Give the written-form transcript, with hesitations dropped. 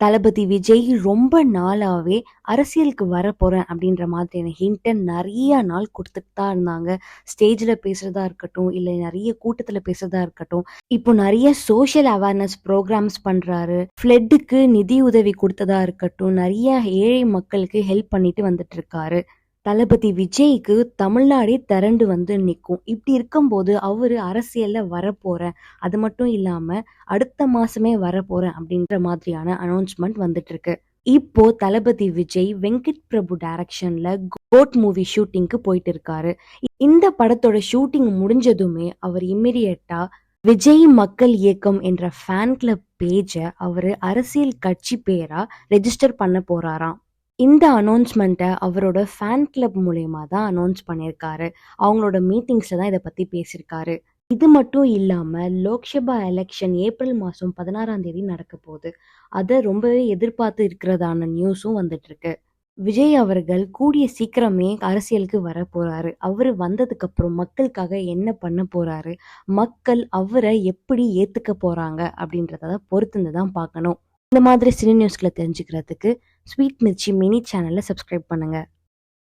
தளபதி விஜய் ரொம்ப நாளாவே அரசியலுக்கு வரப்போறேன் அப்படின்ற மாதிரியான ஹிண்ட்ட நெறைய நாள் குடுத்துட்டு தான் இருந்தாங்க. ஸ்டேஜ்ல பேசுறதா இருக்கட்டும், இல்ல நெறைய கூட்டத்துல பேசுறதா இருக்கட்டும். இப்போ நெறைய சோஷியல் அவேர்னஸ் ப்ரோகிராம்ஸ் பண்றாரு. ஃப்ளட்டுக்கு நிதி உதவி குடுத்ததா இருக்கட்டும், நெறைய ஏழை மக்களுக்கு ஹெல்ப் பண்ணிட்டு வந்துட்டு இருக்காரு. தளபதி விஜய்க்கு தமிழ்நாடே திரண்டு வந்து நிக்கும். இப்படி இருக்கும்போது அவரு அரசியல்ல வரப்போறேன். அது மட்டும் இல்லாம அடுத்த மாசமே வரப்போறேன் அப்படின்ற மாதிரியான அனௌன்ஸ்மெண்ட் வந்துட்டு இருக்கு. இப்போ தளபதி விஜய் வெங்கட் பிரபு டைரக்ஷன்ல கோட் மூவி ஷூட்டிங்க்கு போயிட்டு இருக்காரு. இந்த படத்தோட ஷூட்டிங் முடிஞ்சதுமே அவர் இம்மிடியட்டா விஜய் மக்கள் இயக்கம் என்ற ஃபேன் கிளப் பேஜ அவரு அரசியல் கட்சி பேரா ரெஜிஸ்டர் பண்ண போறாராம். இந்த அனௌன்ஸ்மெண்ட்ட அவரோட ஃபேன் கிளப் மூலியமா தான் அனௌன்ஸ் பண்ணியிருக்காரு. அவங்களோட மீட்டிங்ஸ்ல தான் இத பத்தி பேசியிருக்காரு. இது மட்டும் இல்லாம லோக்சபா எலெக்ஷன் ஏப்ரல் மாசம் 16ஆம் தேதி நடக்க போகுது. அத ரொம்பவே எதிர்பார்த்து இருக்கிறதான நியூஸும் வந்துட்டு இருக்கு. விஜய் அவர்கள் கூடிய சீக்கிரமே அரசியலுக்கு வரப்போறாரு. அவரு வந்ததுக்கு அப்புறம் மக்களுக்காக என்ன பண்ண போறாரு? மக்கள் அவர எப்படி ஏத்துக்க போறாங்க? அப்படின்றத பொறுத்திருந்து தான் பார்க்கணும். இந்த மாதிரி சினி நியூஸ்களை தெரிஞ்சுக்கிறதுக்கு ஸ்வீட் மிர்ச்சி மினி சேனலை சப்ஸ்கிரைப் பண்ணுங்க.